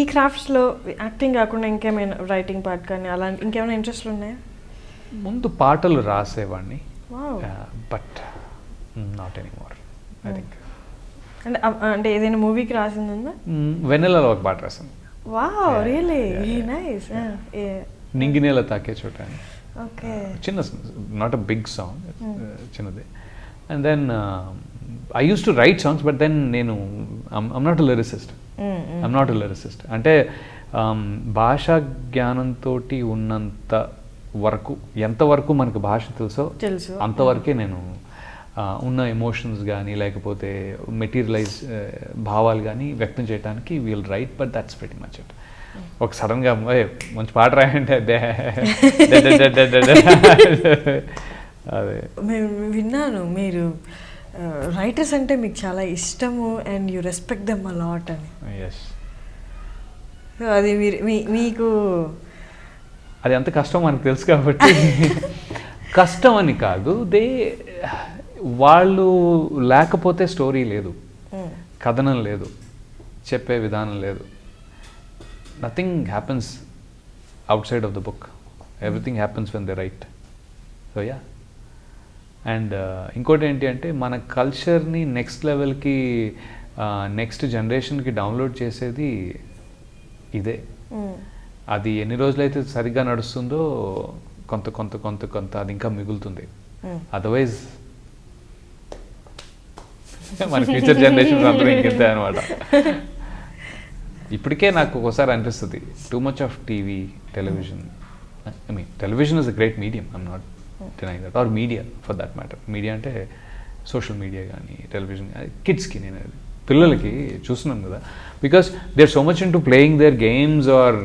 ఈ క్రాఫ్ట్స్లో యాక్టింగ్ కాకుండా ఇంకేమైనా రైటింగ్ పార్ట్ కానీ అలాంటి ఇంకేమైనా ఇంట్రెస్ట్లు ఉన్నాయా? ముందు పాటలు రాసేవాడిని, Wow. But not anymore I think. అంటే ఏదైనా మూవీకి రాసింది ఉందా? వెన్నెలలో ఒక పాట రాసాను. Wow, really nice. నింగినేల తాకే చోట అని. ఓకే. చిన్న, నాట్ అ బిగ్ సాంగ్, చిన్నది. And then I use to write songs, but then నేను ఐమ్ నాట్ అ లిరిసిస్ట్. అంటే భాషా జ్ఞానంతో ఉన్నంత వరకు, ఎంతవరకు మనకు భాష తెలుసో అంతవరకే నేను ఉన్న ఎమోషన్స్ కానీ లేకపోతే మెటీరియలైజ్ భావాలు కానీ వ్యక్తం చేయడానికి we'll write, but that's very much it. ఒక సడన్గా మంచి పాట రాయంటే అదే. మేము విన్నాను మీరు రైటర్స్ అంటే మీకు చాలా ఇష్టము and you respect them a lot అని. ఎస్. అది మీకు అది ఎంత కష్టం మనకు తెలుసు కాబట్టి. కష్టం అని కాదు, వాళ్ళు లేకపోతే స్టోరీ లేదు, కథనం లేదు, చెప్పే విధానం లేదు. Nothing happens out side of the book, everything happens when they right. So yeah. And ఇంకోటి ఏంటి అంటే మన కల్చర్ని నెక్స్ట్ లెవెల్కి, నెక్స్ట్ జనరేషన్కి డౌన్లోడ్ చేసేది ఇదే. అది ఎన్ని రోజులైతే సరిగ్గా నడుస్తుందో కొంత కొంత కొంత కొంత అది ఇంకా మిగులుతుంది. అదర్వైజ్ మన ఫ్యూచర్ జనరేషన్స్ అందరూ ఇంకింతే అనమాట. ఇప్పటికే నాకు ఒకసారి అనిపిస్తుంది, too much of TV, television. I mean television is a great medium, I'm not denying that, or media for that matter. Media అంటే సోషల్ మీడియా కానీ టెలివిజన్, కిడ్స్కి నేను పిల్లలకి చూస్తున్నాను కదా, because they are so much into playing their games. Or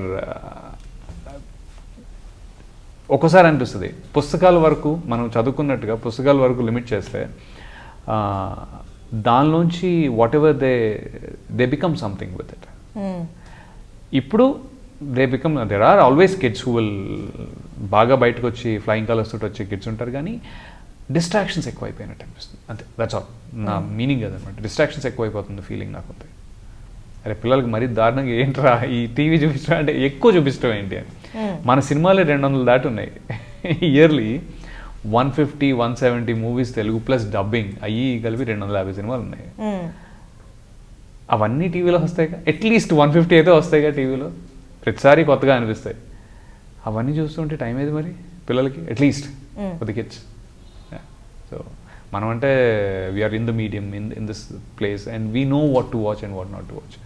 ఒక్కోసారి అనిపిస్తుంది పుస్తకాల వరకు మనం చదువుకున్నట్టుగా పుస్తకాల వరకు లిమిట్ చేస్తే దానిలోంచి whatever they become something with it. ఇప్పుడు there are always kids who will బాగా బయటకు వచ్చి ఫ్లయింగ్ కలర్స్ తోటి వచ్చే కిడ్స్ ఉంటారు, కానీ డిస్ట్రాక్షన్స్ ఎక్కువైపోయినట్టు అనిపిస్తుంది అంతే. దట్స్ ఆల్ నా మీనింగ్ అదనమాట. డిస్ట్రాక్షన్స్ ఎక్కువైపోతుంది ఫీలింగ్ నాకు ఉంది. అరే పిల్లలకి మరీ దారుణంగా ఏంట్రా ఈ టీవీ చూపించడం అంటే ఎక్కువ చూపించడం ఏంటి అని. మన సినిమాలే 200 దాటి ఉన్నాయి. Yearly 150, 170 movies Telugu plus dubbing అయ్యి కలిపి 250 సినిమాలు ఉన్నాయి. అవన్నీ టీవీలో వస్తాయిగా, అట్లీస్ట్ 150 అయితే వస్తాయిగా టీవీలో, ప్రతిసారి కొత్తగా అనిపిస్తాయి. అవన్నీ చూస్తుంటే టైం ఏది మరి పిల్లలకి, at least for the kids. So మనం అంటే we are in the medium, in this place, and we know what to watch and what not to watch.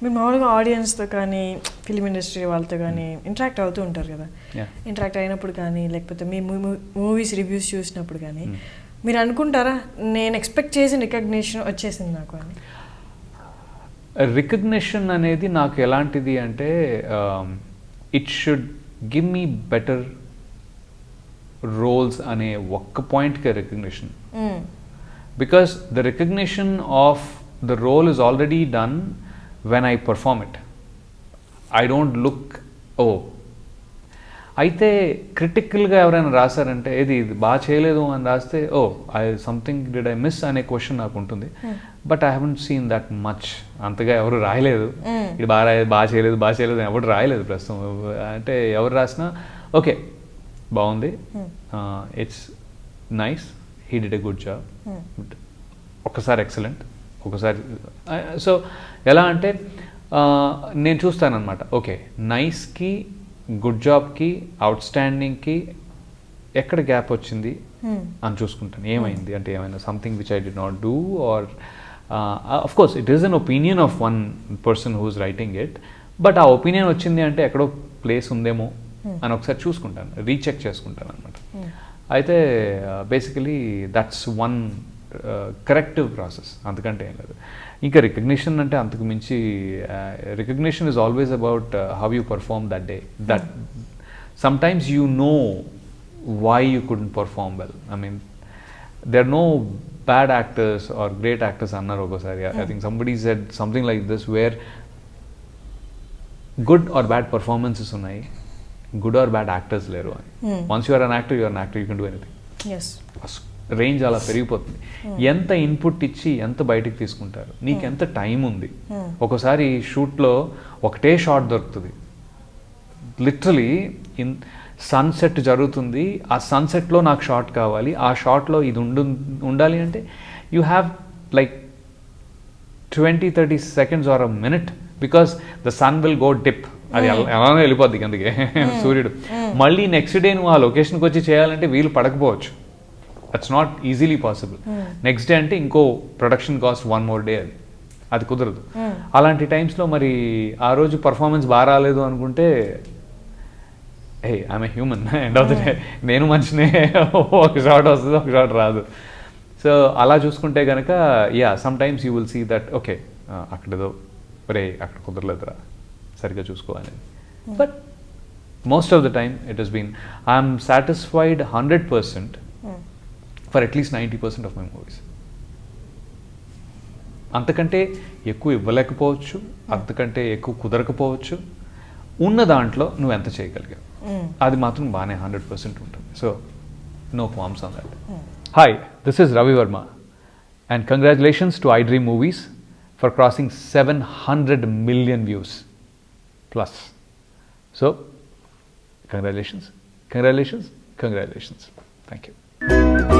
మీరు మామూలుగా ఆడియన్స్తో కానీ ఫిలిం ఇండస్ట్రీ వాళ్ళతో కానీ ఇంటరాక్ట్ అవుతూ ఉంటారు కదా. ఇంటరాక్ట్ అయినప్పుడు కానీ లేకపోతే మీ మూవీస్ రివ్యూస్ చూసినప్పుడు కానీ మీరు అనుకుంటారా నేను ఎక్స్పెక్ట్ చేసిన రికగ్నిషన్ వచ్చేసింది నాకు అని? రికగ్నిషన్ అనేది నాకు ఎలాంటిది అంటే it should give me better roles అనే ఒక్క పాయింట్కే recognition. Because the recognition of the role is already done when I perform it. I don't look, oh. అయితే క్రిటికల్గా ఎవరైనా రాశారంటే ఇది బాగా చేయలేదు అని రాస్తే సంథింగ్ డిడ్ ఐ మిస్ అనే క్వశ్చన్ నాకు ఉంటుంది. But I haven't seen that much. అంతగా ఎవరు రాయలేదు ఇది బాగా చేయలేదు అని ఎవరు రాయలేదు ప్రస్తుతం. అంటే ఎవరు రాసినా ఓకే బాగుంది, it's nice, he did a good job, ఒకసారి ఎక్సలెంట్, ఒకసారి. సో ఎలా అంటే నేను చూస్తానన్నమాట, ఓకే నైస్కి, గుడ్ జాబ్కి, అవుట్ స్టాండింగ్కి ఎక్కడ గ్యాప్ వచ్చింది అని చూసుకుంటాను. ఏమైంది అంటే ఏమైనా something which I did not do, or of course it is an opinion of one person who is writing it, but ఆ ఒపీనియన్ వచ్చింది అంటే ఎక్కడో ప్లేస్ ఉందేమో అని ఒకసారి చూసుకుంటాను, రీచెక్ చేసుకుంటాను అనమాట. అయితే basically that's one corrective process, అంతకంటే ఏం లేదు. ఇంకా రికగ్నిషన్ అంటే అంతకు మించి, recognition is always about how you perform that day. That sometimes you know why you couldn't perform well. I mean there are no bad actors or great actors అన్నారు ఒకసారి. I think somebody said something like this, where good or bad performances ఉన్నాయి, good or bad actors లేరు అని. Once you are an actor, you are an actor, you can do anything. Range అలా పెరిగిపోతుంది. ఎంత input ఇచ్చి ఎంత బయటకు తీసుకుంటారు, నీకు ఎంత టైం ఉంది. ఒకసారి షూట్లో ఒకటే షాట్ దొరుకుతుంది, లిటరలీ సన్సెట్ జరుగుతుంది, ఆ సన్సెట్లో నాకు షాట్ కావాలి, ఆ షాట్లో ఇది ఉండాలి అంటే you have like 20-30 seconds or a minute, because the sun will go dip, అది ఎలానో వెళ్ళిపోద్ది అందుకే సూర్యుడు. మళ్ళీ నెక్స్ట్ డే నువ్వు ఆ లొకేషన్కి వచ్చి చేయాలంటే వీలు పడకపోవచ్చు, that's not easily possible. Next day అంటే ఇంకో ప్రొడక్షన్ కాస్ట్ 1 more day, అది కుదరదు. అలాంటి టైమ్స్లో మరి ఆ రోజు పర్ఫార్మెన్స్ బాగా రాలేదు అనుకుంటే, hey I'm a human, end of the day నేను మనిషినే, ఒక షాట్ వస్తుంది ఒక షాట్ రాదు. సో అలా చూసుకుంటే కనుక sometimes you will see that okay అక్కడేదో అక్కడ కుదరలేదురా సరిగ్గా చూసుకోవాలి. But most of the time it has been I'm satisfied 100% for at least 90% of my movies. అంతకంటే ఎక్కువ ఇవ్వలేకపోవచ్చు, అంతకంటే ఎక్కువ కుదరకపోవచ్చు, ఉన్న దాంట్లో నువ్వు ఎంత చేయగలిగావు అది మాత్రం బాగానే 100% ఉంటుంది. So no qualms on that. Hi, this is Ravi Verma, and congratulations to iDream Movies for crossing 700 million views plus. So, congratulations. Thank you.